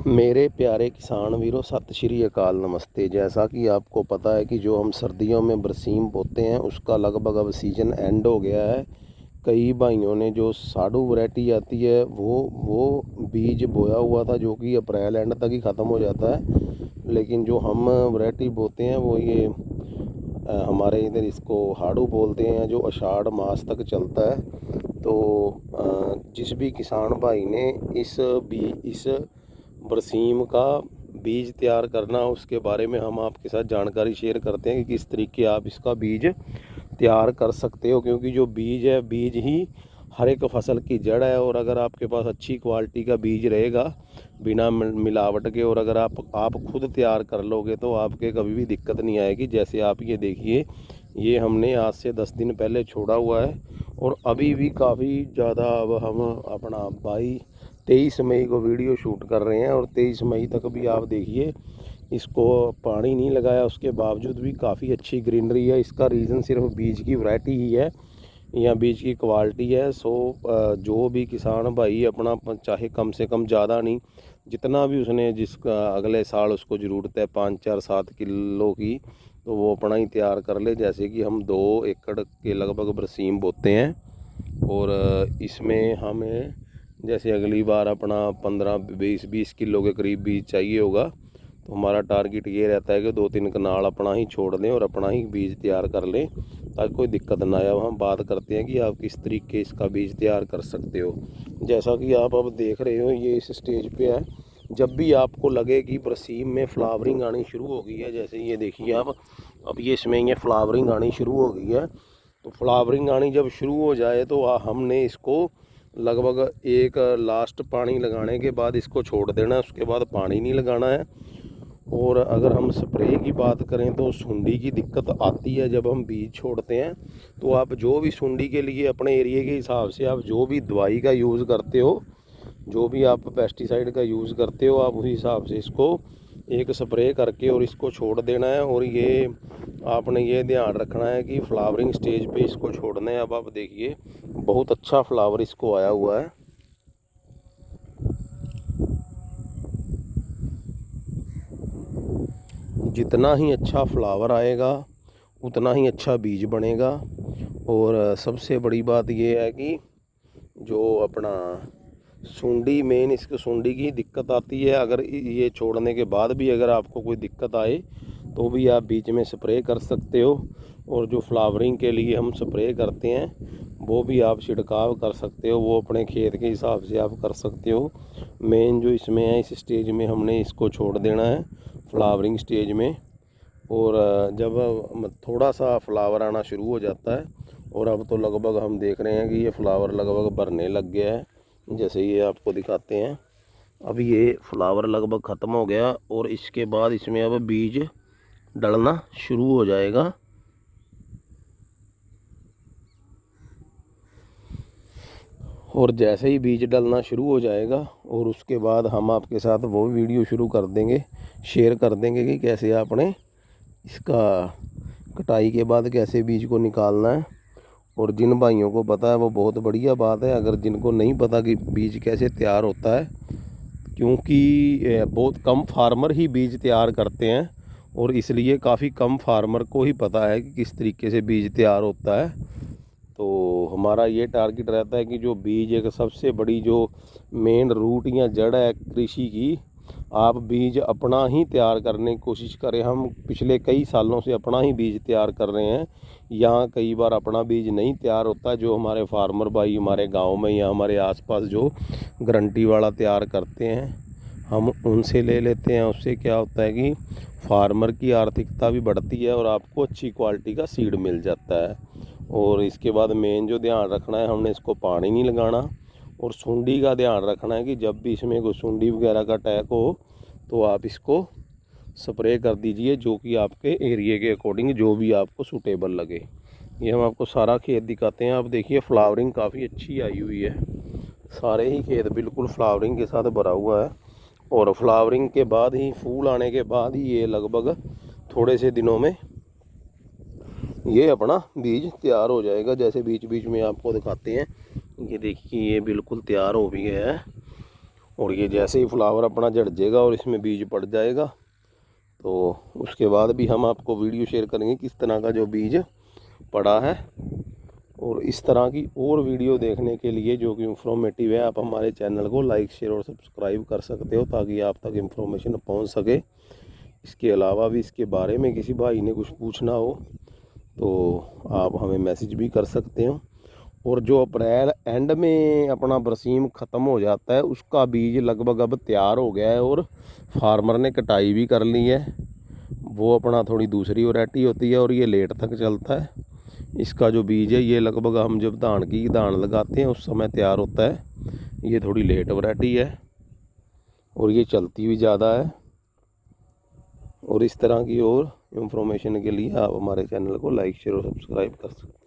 मेरे प्यारे किसान वीरों, सत श्री अकाल, नमस्ते। जैसा कि आपको पता है कि जो हम सर्दियों में बरसीम बोते हैं उसका लगभग अब सीज़न एंड हो गया है। कई भाइयों ने जो साडू वैरायटी आती है वो बीज बोया हुआ था, जो कि अप्रैल एंड तक ही ख़त्म हो जाता है। लेकिन जो हम वैरायटी बोते हैं वो ये हमारे इधर इसको हाड़ू बोलते हैं, जो आषाढ़ मास तक चलता है। तो जिस भी किसान भाई ने इस बरसीम का बीज तैयार करना, उसके बारे में हम आपके साथ जानकारी शेयर करते हैं कि किस तरीके आप इसका बीज तैयार कर सकते हो। क्योंकि जो बीज है, बीज ही हर एक फसल की जड़ है। और अगर आपके पास अच्छी क्वालिटी का बीज रहेगा बिना मिलावट के, और अगर आप खुद तैयार कर लोगे तो आपके कभी भी दिक्कत नहीं आएगी। जैसे आप ये देखिए, ये हमने आज से 10 दिन पहले छोड़ा हुआ है और अभी भी काफ़ी ज़्यादा, अब हम अपना 23 मई को वीडियो शूट कर रहे हैं और 23 मई तक भी आप देखिए, इसको पानी नहीं लगाया उसके बावजूद भी काफ़ी अच्छी ग्रीनरी है। इसका रीज़न सिर्फ बीज की वैरायटी ही है या बीज की क्वालिटी है। जो भी किसान भाई अपना, चाहे कम से कम ज़्यादा नहीं, जितना भी उसने जिसका अगले साल उसको ज़रूरत है 5, 4, 7 किलो की, तो वो अपना ही तैयार कर ले। जैसे कि हम 2 एकड़ के लगभग बरसीम बोते हैं और इसमें हमें जैसे अगली बार अपना 15-20 किलो के करीब बीज चाहिए होगा, तो हमारा टारगेट ये रहता है कि 2-3 कनाल अपना ही छोड़ दें और अपना ही बीज तैयार कर लें, ताकि कोई दिक्कत ना आए। अब हम बात करते हैं कि आप किस तरीके इसका बीज तैयार कर सकते हो। जैसा कि आप अब देख रहे हो, ये इस स्टेज पे है। जब भी आपको लगे कि बरसीम में फ्लावरिंग आनी शुरू हो गई है, जैसे ये देखिए आप, अब ये इसमें ये फ्लावरिंग आनी शुरू हो गई है। तो फ्लावरिंग आनी जब शुरू हो जाए तो हमने इसको लगभग एक लास्ट पानी लगाने के बाद इसको छोड़ देना है, उसके बाद पानी नहीं लगाना है। और अगर हम स्प्रे की बात करें तो सुंडी की दिक्कत आती है जब हम बीज छोड़ते हैं। तो आप जो भी सुंडी के लिए अपने एरिया के हिसाब से आप जो भी दवाई का यूज़ करते हो, जो भी आप पेस्टिसाइड का यूज़ करते हो, आप उसी हिसाब से इसको एक स्प्रे करके और इसको छोड़ देना है। और ये आपने ये ध्यान रखना है कि फ्लावरिंग स्टेज पे इसको छोड़ना है। अब आप देखिए, बहुत अच्छा फ्लावर इसको आया हुआ है। जितना ही अच्छा फ्लावर आएगा उतना ही अच्छा बीज बनेगा। और सबसे बड़ी बात ये है कि जो अपना सुंडी, मेन इसको सुंडी की दिक्कत आती है। अगर ये छोड़ने के बाद भी अगर आपको कोई दिक्कत आए तो भी आप बीच में स्प्रे कर सकते हो। और जो फ्लावरिंग के लिए हम स्प्रे करते हैं वो भी आप छिड़काव कर सकते हो, वो अपने खेत के हिसाब से आप कर सकते हो। मेन जो इसमें है, इस स्टेज में हमने इसको छोड़ देना है, फ्लावरिंग स्टेज में। और जब थोड़ा सा फ्लावर आना शुरू हो जाता है, और अब तो लगभग हम देख रहे हैं कि ये फ्लावर लगभग भरने लग गया है। जैसे ये आपको दिखाते हैं, अब ये फ्लावर लगभग ख़त्म हो गया और इसके बाद इसमें अब बीज डलना शुरू हो जाएगा। और जैसे ही बीज डलना शुरू हो जाएगा और उसके बाद हम आपके साथ वो वीडियो शुरू कर देंगे, शेयर कर देंगे कि कैसे आपने इसका कटाई के बाद कैसे बीज को निकालना है। और जिन भाइयों को पता है वो बहुत बढ़िया बात है। अगर जिनको नहीं पता कि बीज कैसे तैयार होता है, क्योंकि बहुत कम फार्मर ही बीज तैयार करते हैं और इसलिए काफ़ी कम फार्मर को ही पता है कि किस तरीके से बीज तैयार होता है। तो हमारा ये टारगेट रहता है कि जो बीज एक सबसे बड़ी जो मेन रूट या जड़ है कृषि की, आप बीज अपना ही तैयार करने की कोशिश करें। हम पिछले कई सालों से अपना ही बीज तैयार कर रहे हैं। यहाँ कई बार अपना बीज नहीं तैयार होता, जो हमारे फार्मर भाई हमारे गांव में या हमारे आसपास जो गारंटी वाला तैयार करते हैं, हम उनसे ले लेते हैं। उससे क्या होता है कि फार्मर की आर्थिकता भी बढ़ती है और आपको अच्छी क्वालिटी का सीड मिल जाता है। और इसके बाद मेन जो ध्यान रखना है, हमने इसको पानी नहीं लगाना। और सुंडी का ध्यान रखना है कि जब भी इसमें कोई सुंडी वगैरह का अटैक हो तो आप इसको स्प्रे कर दीजिए, जो कि आपके एरिया के अकॉर्डिंग जो भी आपको सूटेबल लगे। ये हम आपको सारा खेत दिखाते हैं। आप देखिए, फ्लावरिंग काफ़ी अच्छी आई हुई है, सारे ही खेत बिल्कुल फ्लावरिंग के साथ भरा हुआ है। और फ्लावरिंग के बाद ही, फूल आने के बाद ही ये लगभग थोड़े से दिनों में ये अपना बीज तैयार हो जाएगा। जैसे बीच बीच में आपको दिखाते हैं, ये देखिए ये बिल्कुल तैयार हो भी गया है। और ये जैसे ही फ्लावर अपना झड़ जाएगा और इसमें बीज पड़ जाएगा तो उसके बाद भी हम आपको वीडियो शेयर करेंगे किस तरह का जो बीज पड़ा है। और इस तरह की और वीडियो देखने के लिए जो कि इंफॉर्मेटिव है, आप हमारे चैनल को लाइक शेयर और सब्सक्राइब कर सकते हो ताकि आप तक इंफॉर्मेशन पहुंच सके। इसके अलावा भी इसके बारे में किसी भाई ने कुछ पूछना हो तो आप हमें मैसेज भी कर सकते हो। और जो अप्रैल एंड में अपना बरसीम ख़त्म हो जाता है उसका बीज लगभग अब तैयार हो गया है और फार्मर ने कटाई भी कर ली है। वो अपना थोड़ी दूसरी वैरायटी होती है और ये लेट तक चलता है। इसका जो बीज है ये लगभग हम जब धान लगाते हैं उस समय तैयार होता है। ये थोड़ी लेट वैरायटी है और ये चलती भी ज़्यादा है। और इस तरह की और इन्फॉर्मेशन के लिए आप हमारे चैनल को लाइक शेयर और सब्सक्राइब कर सकते हैं।